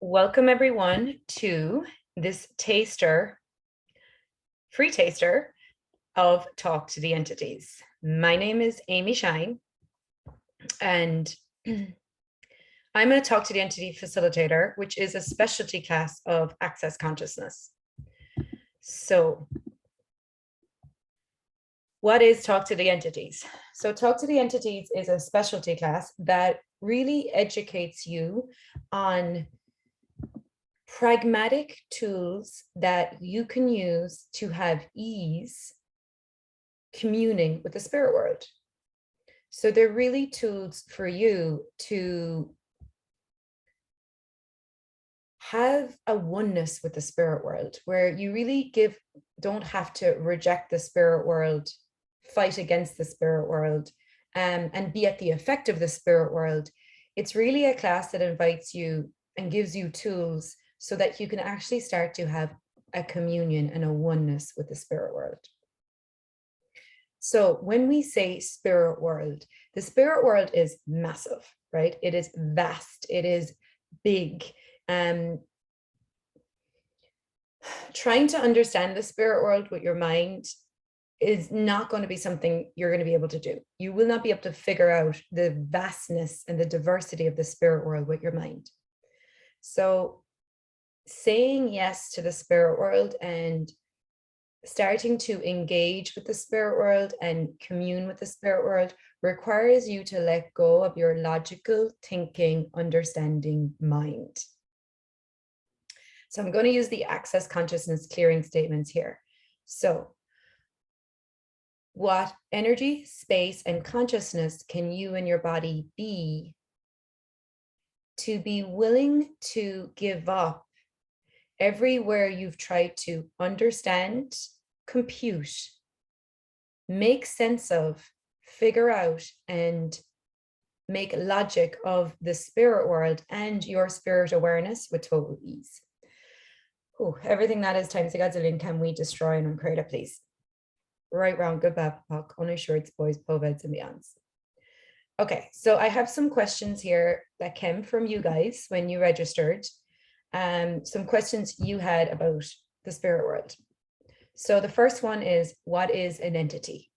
Welcome everyone to this free taster of Talk to the Entities. My name is Amy Shine, and I'm a Talk to the Entity facilitator, which is a specialty class of Access Consciousness. So what is Talk to the Entities? So Talk to the Entities is a specialty class that really educates you on pragmatic tools that you can use to have ease communing with the spirit world. So they're really tools for you to have a oneness with the spirit world, where you really don't have to reject the spirit world, fight against the spirit world, and be at the effect of the spirit world. It's really a class that invites you and gives you tools so that you can actually start to have a communion and a oneness with the spirit world. So when we say spirit world, the spirit world is massive, right? It is vast, it is big. Trying to understand the spirit world with your mind is not going to be something you're going to be able to do. You will not be able to figure out the vastness and the diversity of the spirit world with your mind. So saying yes to the spirit world and starting to engage with the spirit world and commune with the spirit world requires you to let go of your logical thinking, understanding mind. So I'm going to use the access consciousness clearing statements here. So what energy, space, and consciousness can you and your body be to be willing to give up everywhere you've tried to understand, compute, make sense of, figure out, and make logic of the spirit world and your spirit awareness with total ease? Ooh, everything that is times a gazillion can we destroy and uncreate it, please? Right, wrong, good, bad, puck, uninsured, boys, poveds, and beyonds. Okay, so I have some questions here that came from you guys when you registered. Some questions you had about the spirit world. So the first one is, what is an entity?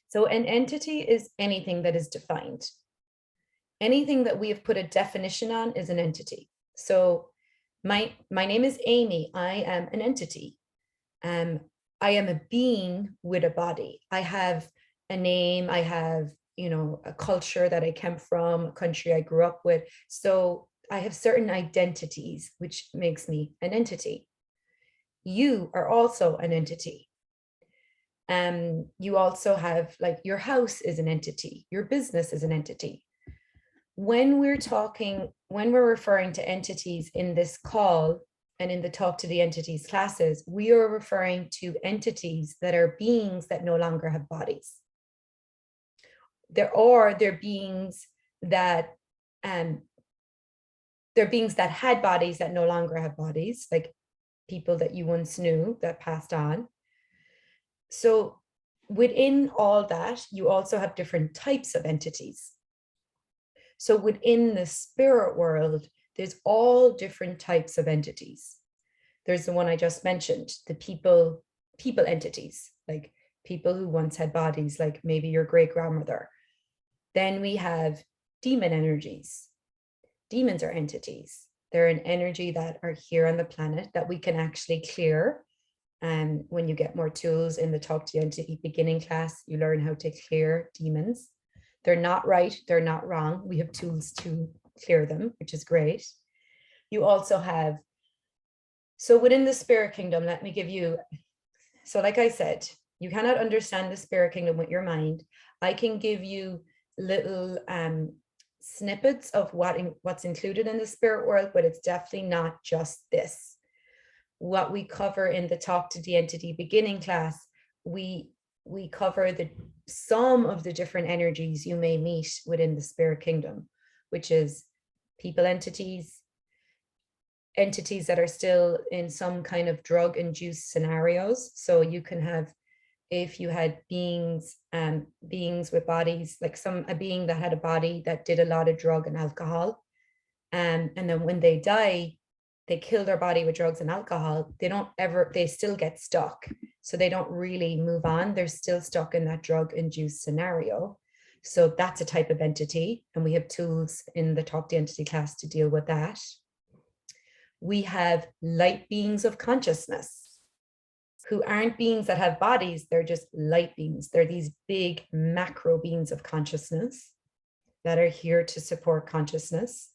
So an entity is anything that is defined. Anything that we have put a definition on is an entity. So my name is Amy. I am an entity. I am a being with a body. I have a name. I have, a culture that I came from, a country I grew up with. So I have certain identities, which makes me an entity. You are also an entity. You also have, like, your house is an entity, your business is an entity. When we're referring to entities in this call and in the Talk to the Entities classes, we are referring to entities that are beings that no longer have bodies. They're beings that had bodies that no longer have bodies, like people that you once knew that passed on. So within all that, you also have different types of entities. So within the spirit world, there's all different types of entities. There's the one I just mentioned, the people entities, like people who once had bodies, like maybe your great grandmother. Then we have demon energies. Demons are entities. They're an energy that are here on the planet that we can actually clear. And when you get more tools in the Talk to the Entity beginning class, you learn how to clear demons. They're not right, they're not wrong. We have tools to clear them, which is great. You also have, so within the spirit kingdom, let me give you, so like I said, you cannot understand the spirit kingdom with your mind. I can give you little snippets of what's included in the spirit world, but it's definitely not just this. What we cover in the Talk to the Entity beginning class, we cover some of the different energies you may meet within the spirit kingdom, which is people entities that are still in some kind of drug-induced scenarios. So you can have, if you had beings with bodies, like a being that had a body that did a lot of drug and alcohol, And then when they die, they kill their body with drugs and alcohol. They still get stuck. So they don't really move on. They're still stuck in that drug-induced scenario. So that's a type of entity. And we have tools in the Talk to Entity class to deal with that. We have light beings of consciousness who aren't beings that have bodies. They're just light beings. They're these big macro beings of consciousness that are here to support consciousness.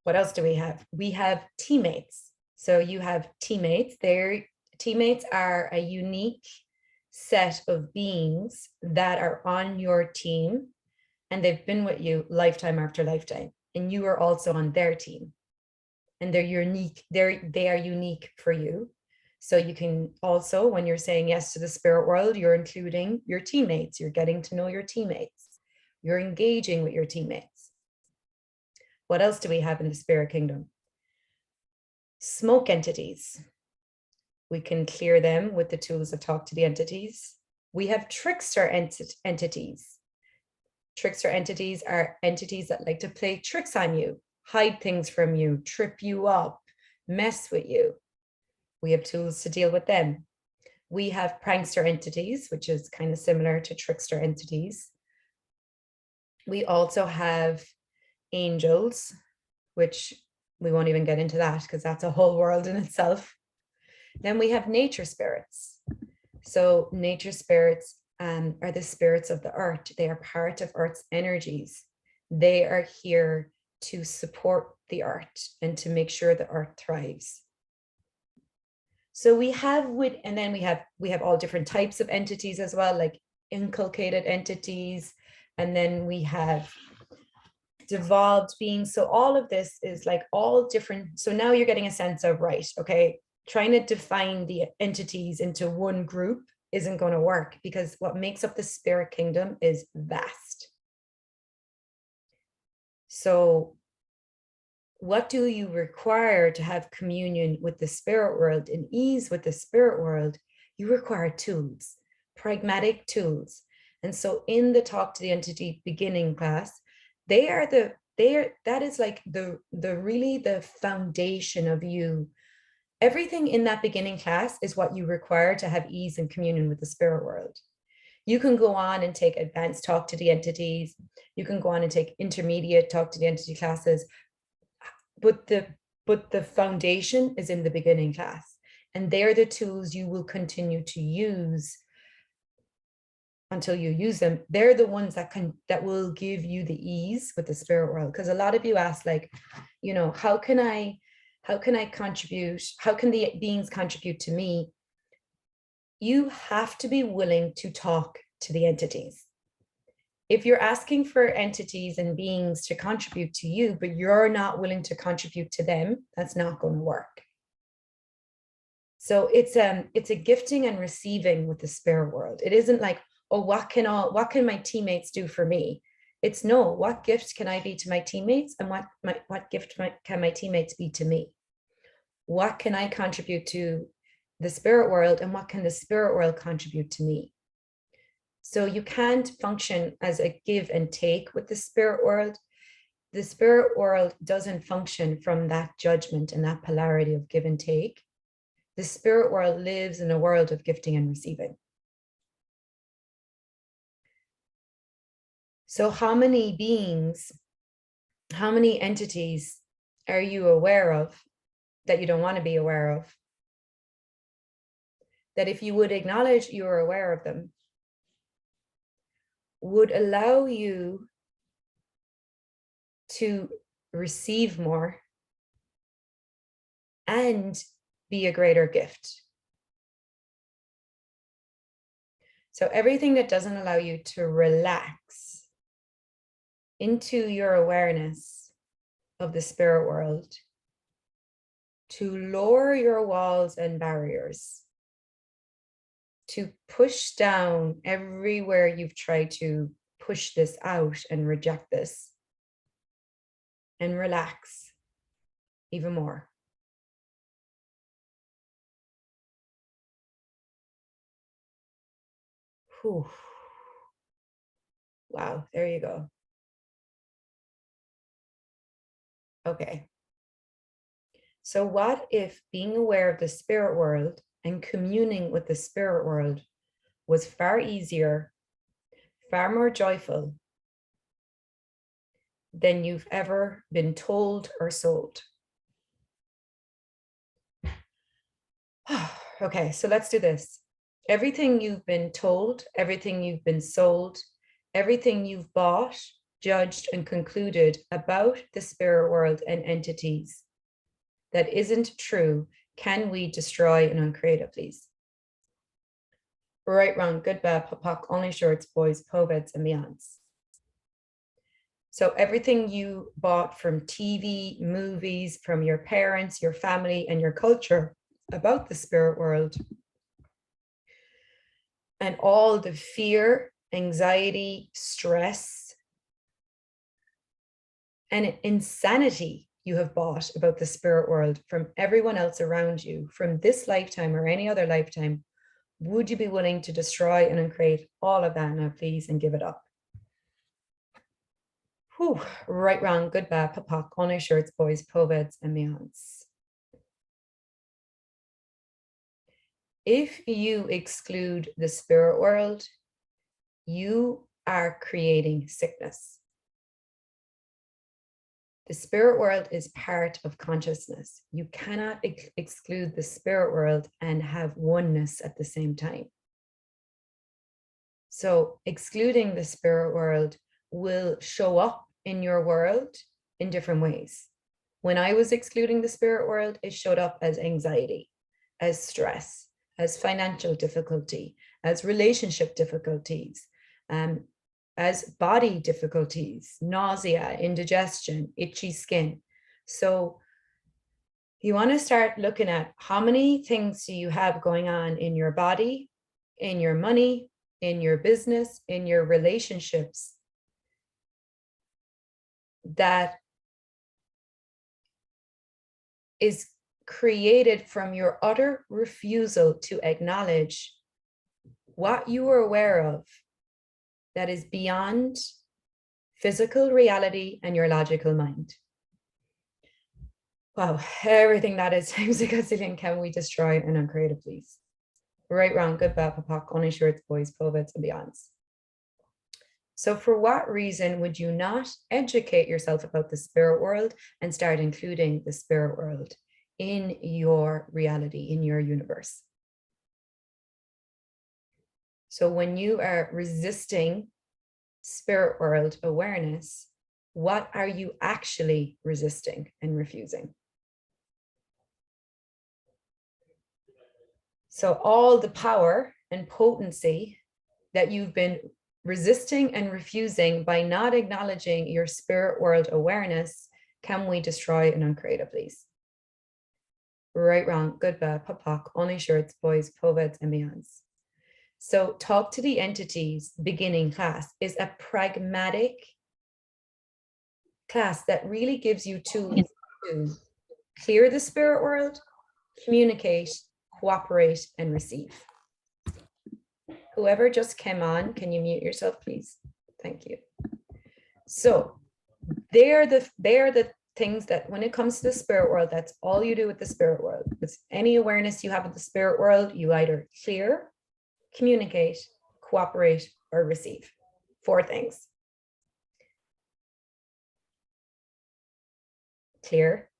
What else do we have? We have teammates. So you have teammates. Teammates are a unique set of beings that are on your team, and they've been with you lifetime after lifetime, and you are also on their team, and they're unique. They are unique for you. So you can also, when you're saying yes to the spirit world, you're including your teammates. You're getting to know your teammates. You're engaging with your teammates. What else do we have in the spirit kingdom? Smoke entities. We can clear them with the tools of Talk to the Entities. We have trickster entities. Trickster entities are entities that like to play tricks on you, hide things from you, trip you up, mess with you. We have tools to deal with them. We have prankster entities, which is kind of similar to trickster entities. We also have angels, which we won't even get into that because that's a whole world in itself. Then we have nature spirits. So nature spirits are the spirits of the earth. They are part of Earth's energies. They are here to support the earth and to make sure the earth thrives. So we have and then we have all different types of entities as well, like inculcated entities, and then we have devolved beings. So all of this is like all different. So now you're getting a sense of, right, okay, trying to define the entities into one group isn't going to work, because what makes up the spirit kingdom is vast. So what do you require to have communion with the spirit world and ease with the spirit world? You require tools, pragmatic tools. And so in the Talk to the Entity beginning class, that is like the really the foundation of you. Everything in that beginning class is what you require to have ease and communion with the spirit world. You can go on and take advanced Talk to the Entities. You can go on and take intermediate Talk to the Entity classes, but the foundation is in the beginning class, and they're the tools you will continue to use until you use them. They're the ones that will give you the ease with the spirit world. Because a lot of you ask, like, how can I contribute? How can the beings contribute to me? You have to be willing to talk to the entities. If you're asking for entities and beings to contribute to you, but you're not willing to contribute to them, that's not going to work. So it's a gifting and receiving with the spirit world. It isn't like, oh, what can my teammates do for me? It's no, what gift can I be to my teammates, and what gift can my teammates be to me? What can I contribute to the spirit world, and what can the spirit world contribute to me? So you can't function as a give and take with the spirit world. The spirit world doesn't function from that judgment and that polarity of give and take. The spirit world lives in a world of gifting and receiving. So how many beings, how many entities are you aware of that you don't want to be aware of? That if you would acknowledge you're aware of them, would allow you to receive more and be a greater gift. So everything that doesn't allow you to relax into your awareness of the spirit world, to lower your walls and barriers, to push down everywhere you've tried to push this out and reject this, and relax even more. Whew. Wow, there you go. Okay. So what if being aware of the spirit world and communing with the spirit world was far easier, far more joyful than you've ever been told or sold? Okay, so let's do this. Everything you've been told, everything you've been sold, everything you've bought, judged, and concluded about the spirit world and entities that isn't true, can we destroy and uncreate it, please? Right, wrong, good, bad, POC, only shorts, boys, poveds, and beyonds. So everything you bought from TV, movies, from your parents, your family, and your culture about the spirit world, and all the fear, anxiety, stress, and insanity you have bought about the spirit world from everyone else around you, from this lifetime or any other lifetime, would you be willing to destroy and uncreate all of that now, please, and give it up? Whew, right, wrong, good, bad, POC, only shirts, boys, poveds, and beyonds. If you exclude the spirit world, you are creating sickness. The spirit world is part of consciousness. You cannot exclude the spirit world and have oneness at the same time. So excluding the spirit world will show up in your world in different ways. When I was excluding the spirit world, it showed up as anxiety, as stress, as financial difficulty, as relationship difficulties, as body difficulties, nausea, indigestion, itchy skin. So you want to start looking at how many things do you have going on in your body, in your money, in your business, in your relationships that is created from your utter refusal to acknowledge what you are aware of that is beyond physical reality and your logical mind. Wow, everything that is times a gazillion, can we destroy and uncreate it, please? Right, wrong, good, bad, POC, only shirts, boys, poveds, and beyonds. So for what reason would you not educate yourself about the spirit world and start including the spirit world in your reality, in your universe? So when you are resisting spirit world awareness, what are you actually resisting and refusing? So all the power and potency that you've been resisting and refusing by not acknowledging your spirit world awareness, can we destroy and uncreate it, please? Right, wrong, good, bad, POC, only shirts, boys, poveds, and beyonds. So talk to the entities beginning class is a pragmatic class that really gives you tools to clear the spirit world, communicate, cooperate, and receive. Whoever just came on, can you mute yourself, please? Thank you. So they're the things that when it comes to the spirit world, that's all you do with the spirit world. With any awareness you have of the spirit world, you either clear, communicate, cooperate, or receive. 4 things. Clear,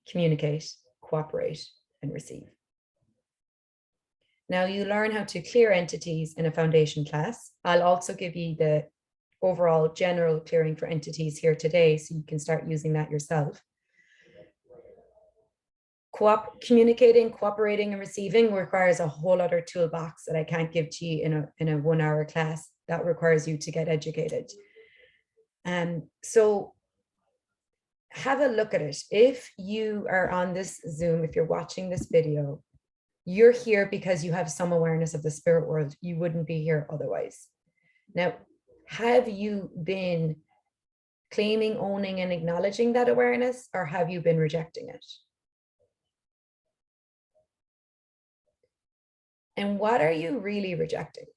communicate, cooperate, and receive. Now you learn how to clear entities in a foundation class. I'll also give you the overall general clearing for entities here today, so you can start using that yourself. Communicating, cooperating, and receiving requires a whole other toolbox that I can't give to you in a 1-hour class. That requires you to get educated. So have a look at it. If you are on this Zoom, if you're watching this video, you're here because you have some awareness of the spirit world. You wouldn't be here otherwise. Now, have you been claiming, owning, and acknowledging that awareness, or have you been rejecting it? And what are you really rejecting?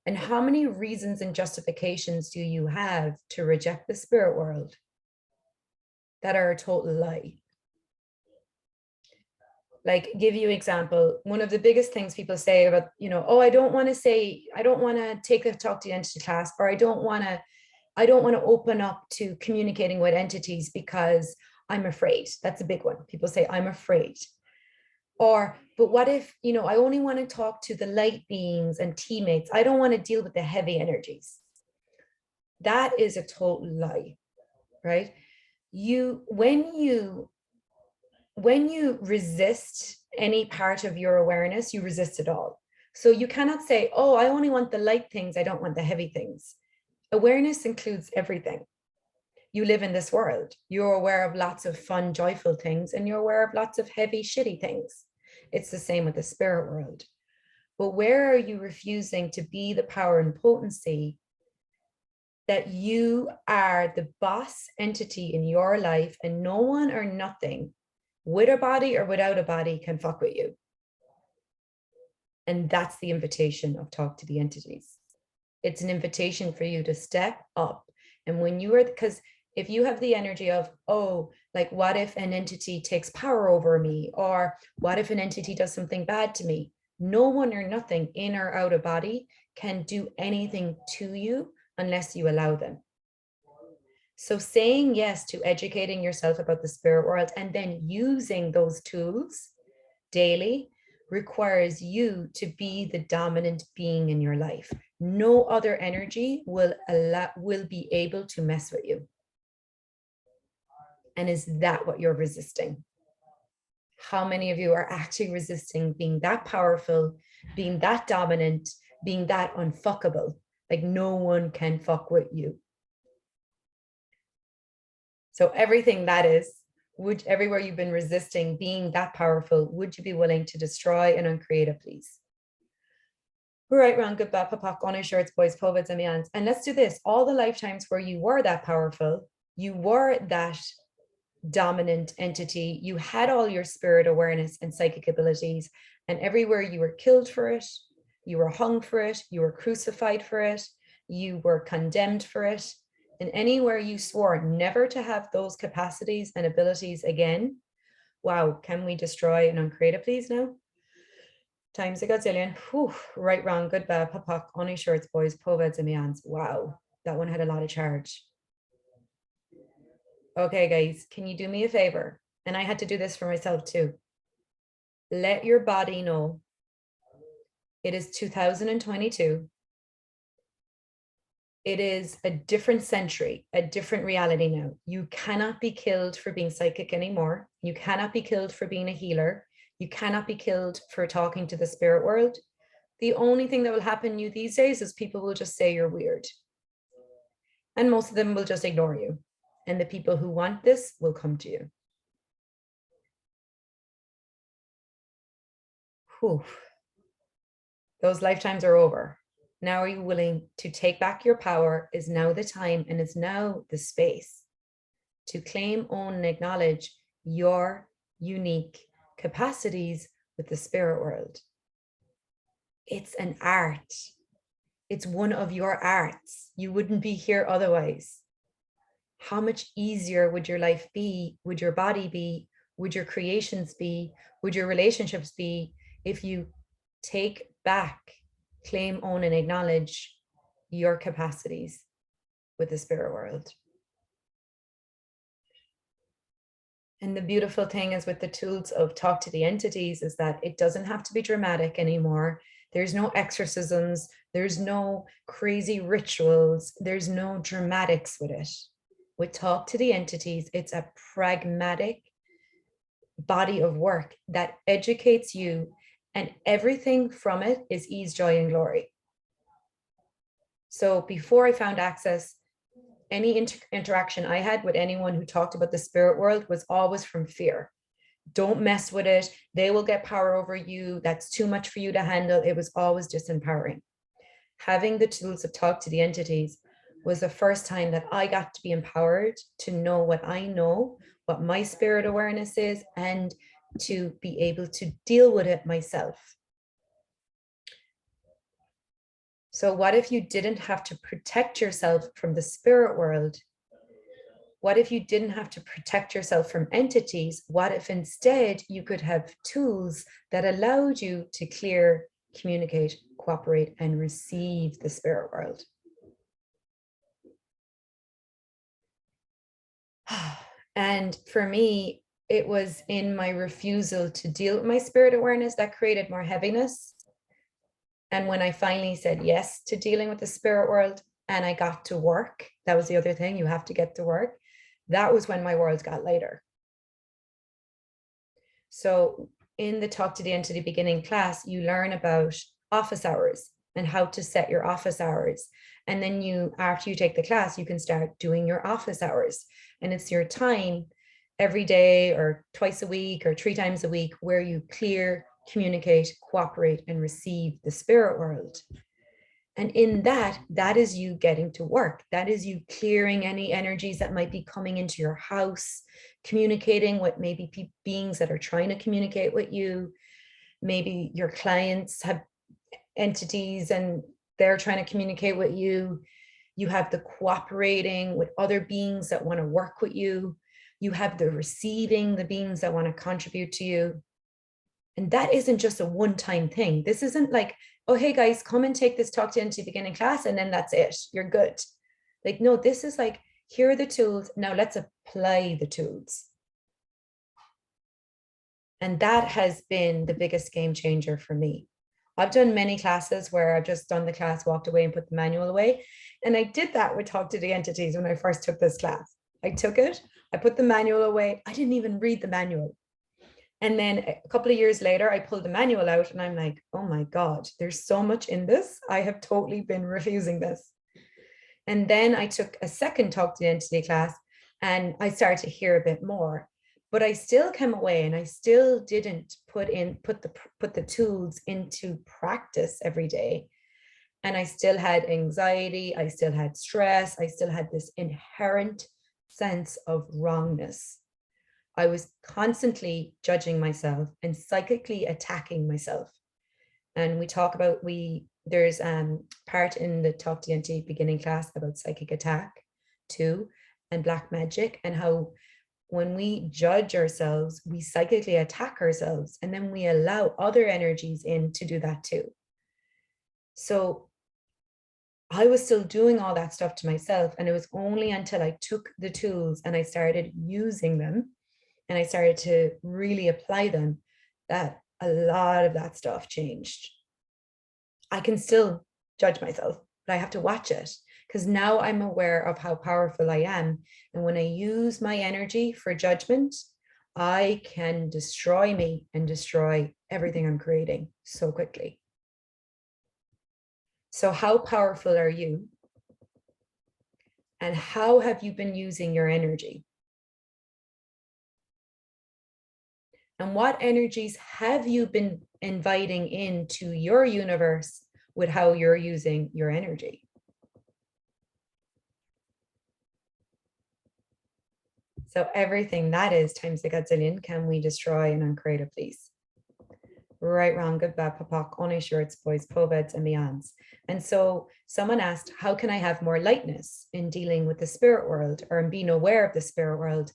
And how many reasons and justifications do you have to reject the spirit world? that are a total lie. Like, give you an example. One of the biggest things people say about, oh, I don't want to take a talk to the entity class, or I don't want to open up to communicating with entities because I'm afraid. That's a big one. People say, I'm afraid. Or, but what if, I only want to talk to the light beings and teammates. I don't want to deal with the heavy energies. That is a total lie, right? When you resist any part of your awareness, you resist it all. So you cannot say, oh, I only want the light things, I don't want the heavy things. Awareness includes everything. You live in this world. You're aware of lots of fun, joyful things, and you're aware of lots of heavy, shitty things. It's the same with the spirit world. But where are you refusing to be the power and potency that you are the boss entity in your life, and no one or nothing, with a body or without a body, can fuck with you? And that's the invitation of Talk to the Entities. It's an invitation for you to step up. And when you are, because if you have the energy of, oh, like, what if an entity takes power over me? Or what if an entity does something bad to me? No one or nothing, in or out of body, can do anything to you unless you allow them. So saying yes to educating yourself about the spirit world and then using those tools daily requires you to be the dominant being in your life. No other energy will be able to mess with you. And is that what you're resisting? How many of you are actually resisting being that powerful, being that dominant, being that unfuckable? Like, no one can fuck with you. So everything that is, everywhere you've been resisting being that powerful, would you be willing to destroy and uncreate it, please? Right, round, good, bad, papak, on his shirts, boys, poveds, and means. And let's do this. All the lifetimes where you were that powerful, you were that dominant entity, you had all your spirit awareness and psychic abilities, and everywhere you were killed for it, you were hung for it, you were crucified for it, you were condemned for it, and anywhere you swore never to have those capacities and abilities again, wow, can we destroy and uncreate it, please, now? Times a gazillion. Whew. Right, wrong, good, bad, papak, only shirts, boys, poveds, and means. Wow, that one had a lot of charge. Okay, guys, can you do me a favor? And I had to do this for myself too. Let your body know it is 2022. It is a different century, a different reality now. You cannot be killed for being psychic anymore. You cannot be killed for being a healer. You cannot be killed for talking to the spirit world. The only thing that will happen to you these days is people will just say you're weird. And most of them will just ignore you. And the people who want this will come to you. Whew. Those lifetimes are over. Now are you willing to take back your power? Is now the time, and is now the space to claim, own, and acknowledge your unique capacities with the spirit world. It's an art. It's one of your arts. You wouldn't be here otherwise. How much easier would your life be? Would your body be? Would your creations be? Would your relationships be if you take back, claim, own, and acknowledge your capacities with the spirit world? And the beautiful thing is with the tools of Talk to the Entities is that it doesn't have to be dramatic anymore. There's no exorcisms. There's no crazy rituals. There's no dramatics with it. With Talk to the Entities, it's a pragmatic body of work that educates you, and everything from it is ease, joy, and glory. So before I found access, any interaction I had with anyone who talked about the spirit world was always from fear. Don't mess with it. They will get power over you. That's too much for you to handle. It was always disempowering. Having the tools of Talk to the Entities was the first time that I got to be empowered to know what I know, what my spirit awareness is, and to be able to deal with it myself. So what if you didn't have to protect yourself from the spirit world? What if you didn't have to protect yourself from entities? What if instead you could have tools that allowed you to clear, communicate, cooperate, and receive the spirit world? And for me, it was in my refusal to deal with my spirit awareness that created more heaviness. And when I finally said yes to dealing with the spirit world and I got to work, that was the other thing, you have to get to work. That was when my world got lighter. So in the Talk to the Entity beginning class, you learn about office hours and how to set your office hours. And then you, after you take the class, you can start doing your office hours. And it's your time every day or twice a week or 3 times a week where you clear, communicate, cooperate, and receive the spirit world. And in that, that is you getting to work. That is you clearing any energies that might be coming into your house, communicating with maybe beings that are trying to communicate with you. Maybe your clients have entities and they're trying to communicate with you. You have the cooperating with other beings that want to work with you. You have the receiving, the beings that want to contribute to you. And that isn't just a one-time thing. This isn't like, oh, hey guys, come and take this Talk to Entity beginning class and then that's it. You're good. Like, no, this is like, here are the tools. Now let's apply the tools. And that has been the biggest game changer for me. I've done many classes where I've just done the class, walked away and put the manual away. And I did that with Talk to the Entities when I first took this class. I took it, I put the manual away. I didn't even read the manual. And then a couple of years later, I pulled the manual out and I'm like, oh my God, there's so much in this. I have totally been refusing this. And then I took a second Talk to the Entity class and I started to hear a bit more, but I still came away and I still didn't put the tools into practice every day. And I still had anxiety, I still had stress, I still had this inherent sense of wrongness. I was constantly judging myself and psychically attacking myself. And we talk about, there's part in the Talk to the Entity beginning class about psychic attack too, and black magic, and how when we judge ourselves, we psychically attack ourselves, and then we allow other energies in to do that too. So I was still doing all that stuff to myself. And it was only until I took the tools and I started using them and I started to really apply them that a lot of that stuff changed. I can still judge myself, but I have to watch it because now I'm aware of how powerful I am. And when I use my energy for judgment, I can destroy me and destroy everything I'm creating so quickly. So how powerful are you? And how have you been using your energy? And what energies have you been inviting into your universe with how you're using your energy? So everything that is times the gazillion, can we destroy and uncreate it, please? Right, wrong, good, bad, papak, only shorts, boys, poveds, and beyonds. And so someone asked, how can I have more lightness in dealing with the spirit world or in being aware of the spirit world?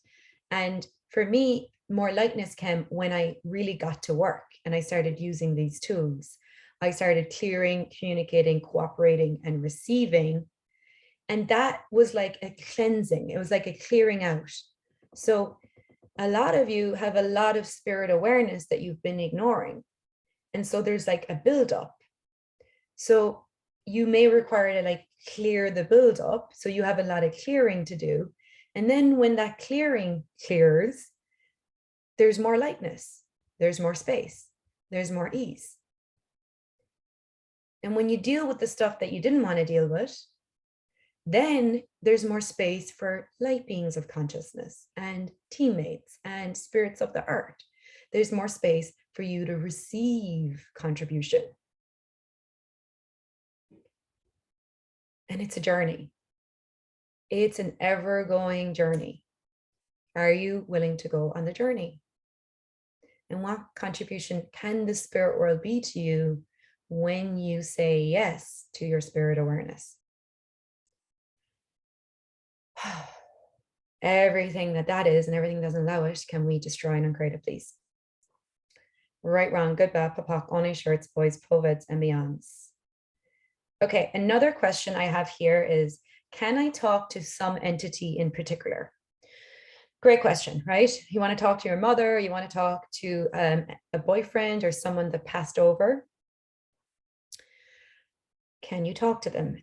And for me, more lightness came when I really got to work and I started using these tools. I started clearing, communicating, cooperating, and receiving. And that was like a cleansing. It was like a clearing out. So a lot of you have a lot of spirit awareness that you've been ignoring. And so there's like a buildup. So you may require to like clear the buildup. So you have a lot of clearing to do. And then when that clearing clears, there's more lightness, there's more space, there's more ease. And when you deal with the stuff that you didn't want to deal with, then there's more space for light beings of consciousness and teammates and spirits of the earth. There's more space for you to receive contribution. And it's a journey. It's an ever-going journey. Are you willing to go on the journey? And what contribution can the spirit world be to you when you say yes to your spirit awareness? everything that is and everything that doesn't allow it, can we destroy and uncreate it, please? Right, wrong, good, bad, papak, only shirts, boys, poveds, and beyonds. Okay, another question I have here is, can I talk to some entity in particular? Great question, right? You want to talk to your mother, you want to talk to a boyfriend or someone that passed over. Can you talk to them?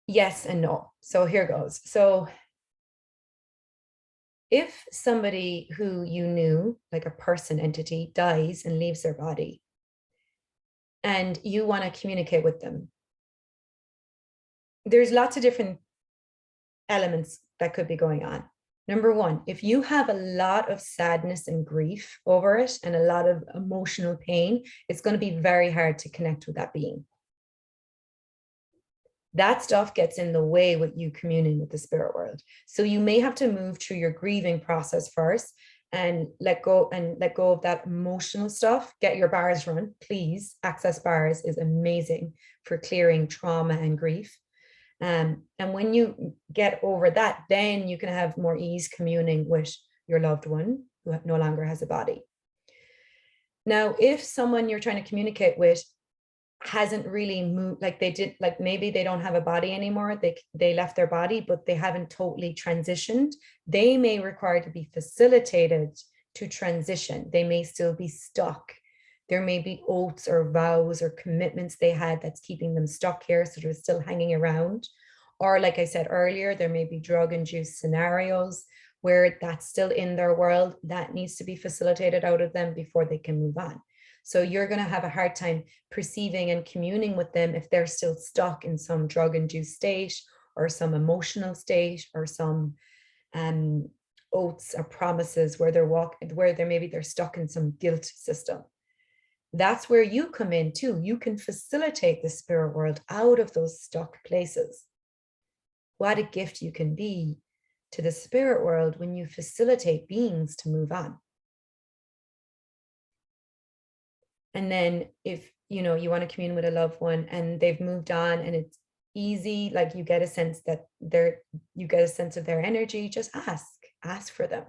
Yes and no. So here goes. So if somebody who you knew, like a person entity, dies and leaves their body, and you want to communicate with them, there's lots of different elements that could be going on. Number one, if you have a lot of sadness and grief over it and a lot of emotional pain, it's going to be very hard to connect with that being. That stuff gets in the way with you communing with the spirit world. So you may have to move through your grieving process first and let go of that emotional stuff. Get your bars run, please. Access bars is amazing for clearing trauma and grief. And when you get over that, then you can have more ease communing with your loved one who no longer has a body. Now, if someone you're trying to communicate with hasn't really moved, like they did, like maybe they don't have a body anymore, they left their body, but they haven't totally transitioned, they may require to be facilitated to transition. They may still be stuck. There may be oaths or vows or commitments they had that's keeping them stuck here, so they're still hanging around. Or like I said earlier, there may be drug-induced scenarios where that's still in their world that needs to be facilitated out of them before they can move on. So you're going to have a hard time perceiving and communing with them if they're still stuck in some drug-induced state or some emotional state or some oaths or promises where they're stuck in some guilt system. That's where you come in too. You can facilitate the spirit world out of those stuck places. What a gift you can be to the spirit world when you facilitate beings to move on. And then if you want to commune with a loved one and they've moved on and it's easy, like you get a sense that you get a sense of their energy, just ask for them,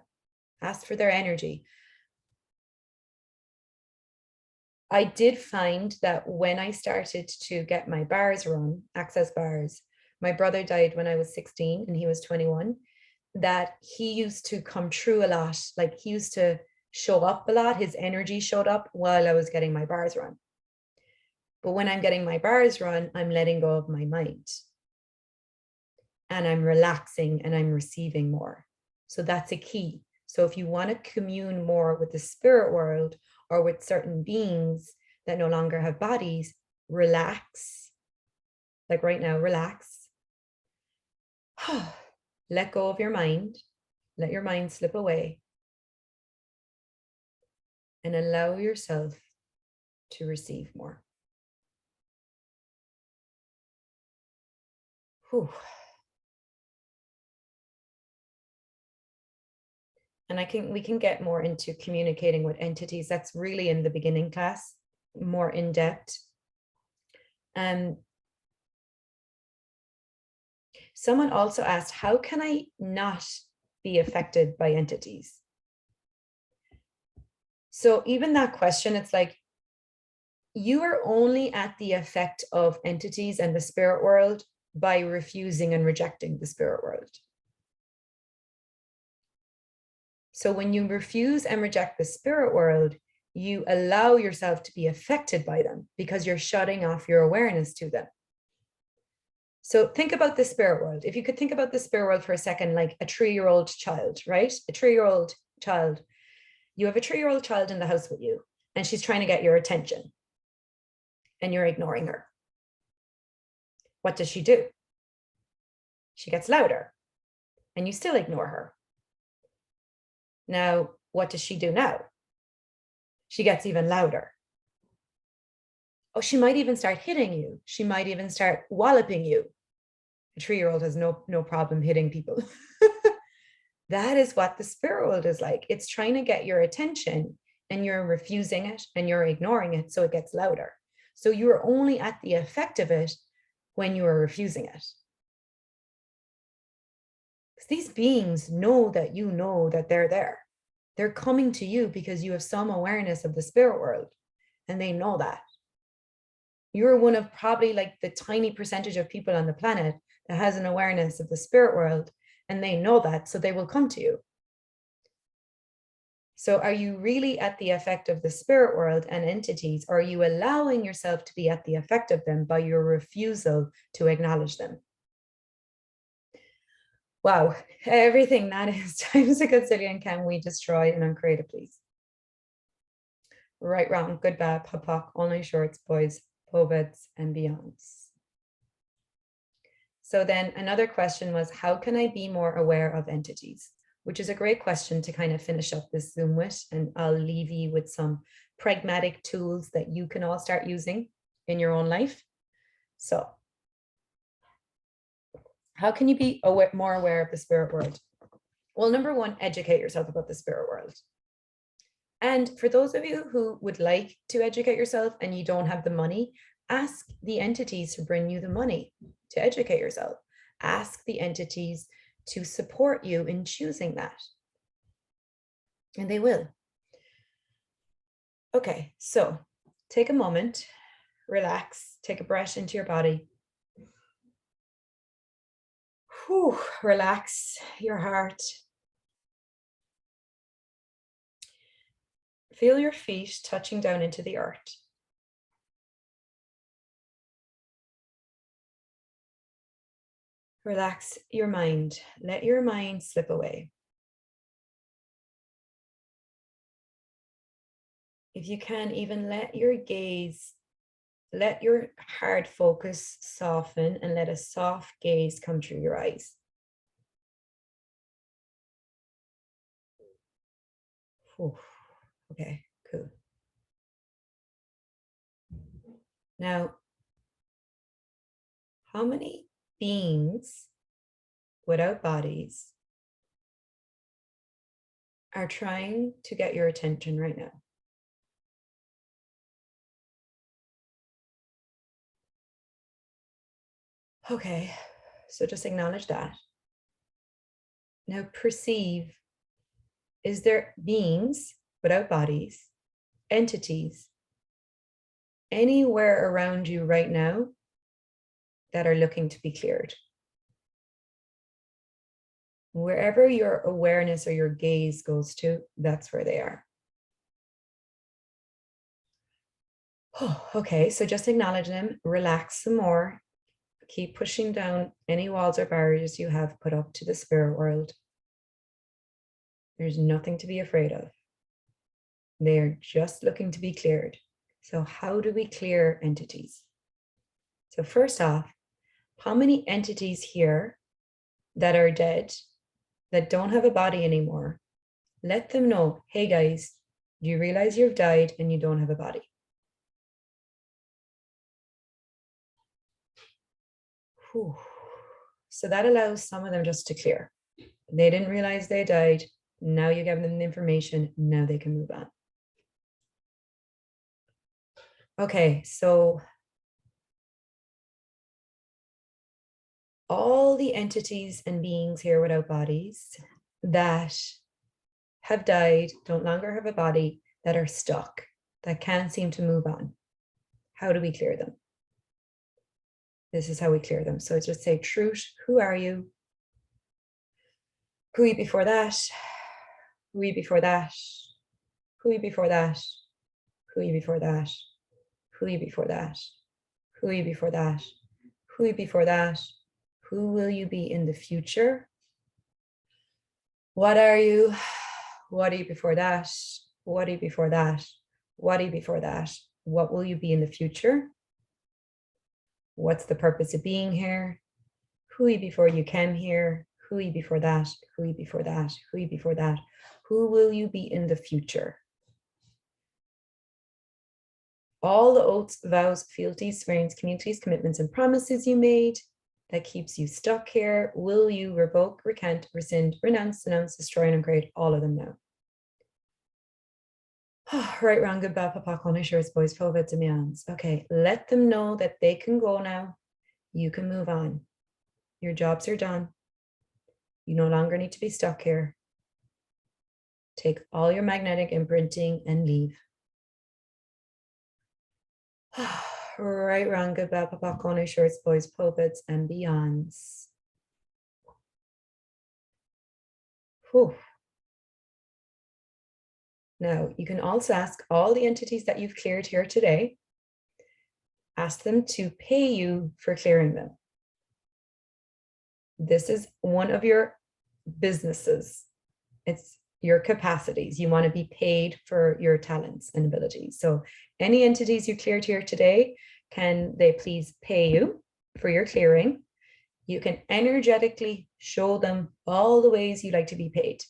ask for their energy. I did find that when I started to get my bars run, access bars, my brother died when I was 16 and he was 21, that he used to come true a lot. Like he used to show up a lot. His energy showed up while I was getting my bars run. But when I'm getting my bars run, I'm letting go of my mind. And I'm relaxing and I'm receiving more. So that's a key. So if you want to commune more with the spirit world or with certain beings that no longer have bodies, relax. Like right now, relax. Let go of your mind. Let your mind slip away. And allow yourself to receive more. Whew. And we can get more into communicating with entities. That's really in the beginning class, more in depth. Someone also asked, how can I not be affected by entities? So even that question, it's like, you are only at the effect of entities and the spirit world by refusing and rejecting the spirit world. So when you refuse and reject the spirit world, you allow yourself to be affected by them because you're shutting off your awareness to them. So think about the spirit world. If you could think about the spirit world for a second, like a 3-year-old child, right? A 3-year-old child. You have a 3-year-old child in the house with you, and she's trying to get your attention, and you're ignoring her. What does she do? She gets louder, and you still ignore her. Now, what does she do now? She gets even louder. Oh, she might even start hitting you. She might even start walloping you. A 3-year-old has no problem hitting people. That is what the spirit world is like. It's trying to get your attention and you're refusing it and you're ignoring it, so it gets louder. So you're only at the effect of it when you are refusing it. These beings know that they're there. They're coming to you because you have some awareness of the spirit world, and they know that. You're one of probably like the tiny percentage of people on the planet that has an awareness of the spirit world, and they know that, so they will come to you. So are you really at the effect of the spirit world and entities, or are you allowing yourself to be at the effect of them by your refusal to acknowledge them? Wow, everything that is times a gazillion. Can we destroy and uncreate it, please? Right, wrong, good, bad, pop, pop, only shorts, boys, poveds, and beyonds. So then another question was, how can I be more aware of entities? Which is a great question to kind of finish up this Zoom with, and I'll leave you with some pragmatic tools that you can all start using in your own life. So how can you be more aware of the spirit world? Well, number one, educate yourself about the spirit world. And for those of you who would like to educate yourself and you don't have the money, ask the entities to bring you the money to educate yourself. Ask the entities to support you in choosing that. And they will. Okay, so take a moment, relax, take a breath into your body. Whew, relax your heart. Feel your feet touching down into the earth. Relax your mind. Let your mind slip away. If you can, even let your gaze, let your hard focus soften, and let a soft gaze come through your eyes. Whew. Okay, cool. Now, how many beings without bodies are trying to get your attention right now? Okay, so just acknowledge that. Now perceive, is there beings without bodies, entities, anywhere around you right now that are looking to be cleared? Wherever your awareness or your gaze goes to, that's where they are. Oh, okay, so just acknowledge them, relax some more, keep pushing down any walls or barriers you have put up to the spirit world. There's nothing to be afraid of. They're just looking to be cleared. So how do we clear entities? So first off, how many entities here that are dead, that don't have a body anymore, let them know, hey guys, do you realize you've died and you don't have a body? Whew. So that allows some of them just to clear. They didn't realize they died. Now you give them the information. Now they can move on. Okay, so all the entities and beings here without bodies that have died, don't longer have a body, that are stuck, that can't seem to move on. How do we clear them? This is how we clear them. So just say, Truth, who are you? Who are you before that? Who are you before that? Who are you before that? Who are you before that? Who are you before that? Who are you before that? Who are you before that? Who will you be in the future? What are you? What are you before that? What are you before that? What are you before that? What will you be in the future? What's the purpose of being here? Who are you before you came here? Who are you before that? Who are you before that? Who are you before that? Who will you be in the future? All the oaths, vows, fealties, swearings, communities, commitments, and promises you made that keeps you stuck here, will you revoke, recant, rescind, renounce, denounce, destroy, and uncreate all of them now? Right, wrong, good, bad, papa, only shirts, boys, poveds, and beyonds. Okay, let them know that they can go now. You can move on. Your jobs are done. You no longer need to be stuck here. Take all your magnetic imprinting and leave. Right, wrong, good, bad, papa, corner, shorts, boys, pulpits, and beyonds. Whew. Now, you can also ask all the entities that you've cleared here today, ask them to pay you for clearing them. This is one of your businesses. It's your capacities. You want to be paid for your talents and abilities. So any entities you cleared here today, can they please pay you for your clearing? You can energetically show them all the ways you like to be paid.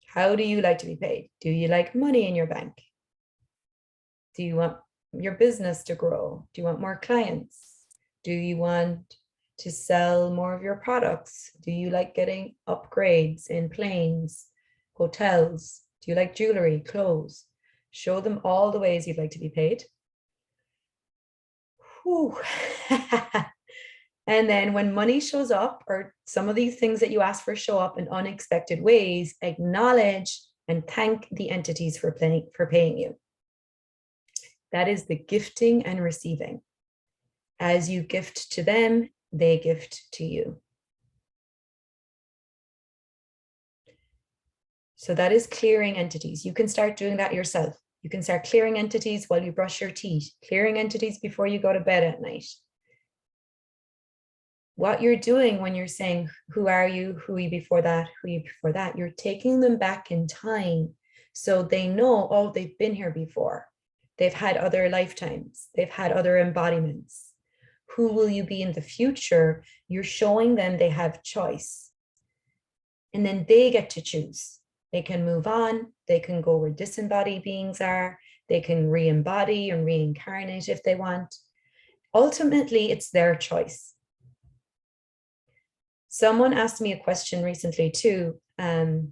How do you like to be paid? Do you like money in your bank? Do you want your business to grow? Do you want more clients? Do you want to sell more of your products? Do you like getting upgrades in planes, hotels? Do you like jewelry, clothes? Show them all the ways you'd like to be paid. Whew. And then when money shows up, or some of these things that you ask for show up in unexpected ways, acknowledge and thank the entities for paying you. That is the gifting and receiving. As you gift to them, they gift to you. So that is clearing entities. You can start doing that yourself. You can start clearing entities while you brush your teeth, clearing entities before you go to bed at night. What you're doing when you're saying, who are you, who are you before that, who are you before that, you're taking them back in time so they know, oh, they've been here before. They've had other lifetimes. They've had other embodiments. Who will you be in the future? You're showing them they have choice. And then they get to choose. They can move on. They can go where disembodied beings are. They can re-embody and reincarnate if they want. Ultimately, it's their choice. Someone asked me a question recently too. Can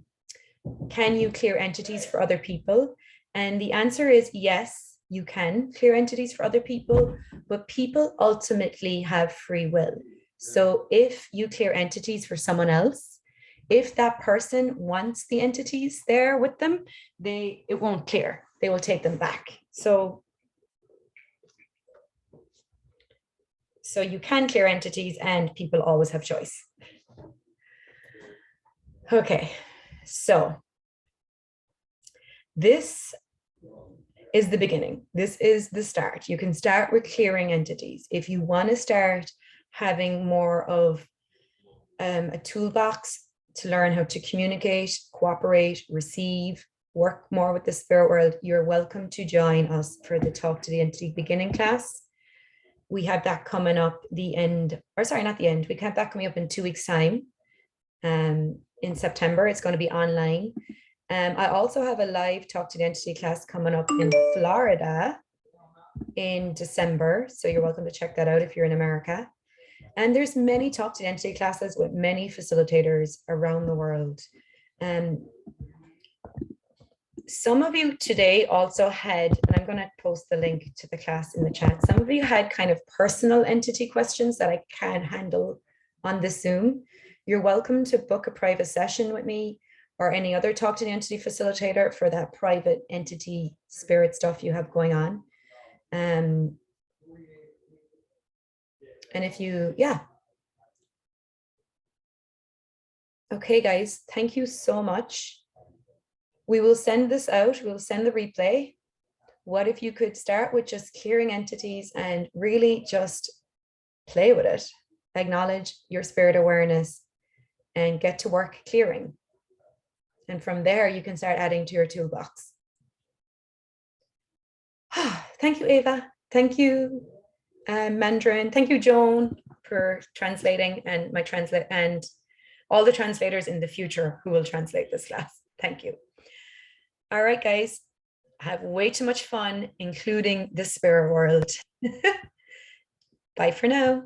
you clear entities for other people? And the answer is yes, you can clear entities for other people, but people ultimately have free will. So if you clear entities for someone else, if that person wants the entities there with them, it won't clear. They will take them back. So you can clear entities and people always have choice. Okay, so this is the beginning. This is the start. You can start with clearing entities. If you want to start having more of a toolbox to learn how to communicate, cooperate, receive, work more with the spirit world, you're welcome to join us for the Talk to the Entity beginning class. We have that coming up we have that coming up in 2 weeks' time. In September, it's going to be online. I also have a live Talk to the Entity class coming up in Florida in December. So you're welcome to check that out if you're in America. And there's many Talk to the Entity classes with many facilitators around the world. Some of you today also had, and I'm going to post the link to the class in the chat. Some of you had kind of personal entity questions that I can't handle on the Zoom. You're welcome to book a private session with me or any other Talk to the Entity facilitator for that private entity spirit stuff you have going on. And if you, Okay, guys, thank you so much. We will send this out. We'll send the replay. What if you could start with just clearing entities and really just play with it? Acknowledge your spirit awareness and get to work clearing. And from there, you can start adding to your toolbox. Thank you, Ava. Thank you, Mandarin. Thank you, Joan, for translating, and and all the translators in the future who will translate this class. Thank you. All right, guys, I have way too much fun, including the spirit world. Bye for now.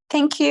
Thank you.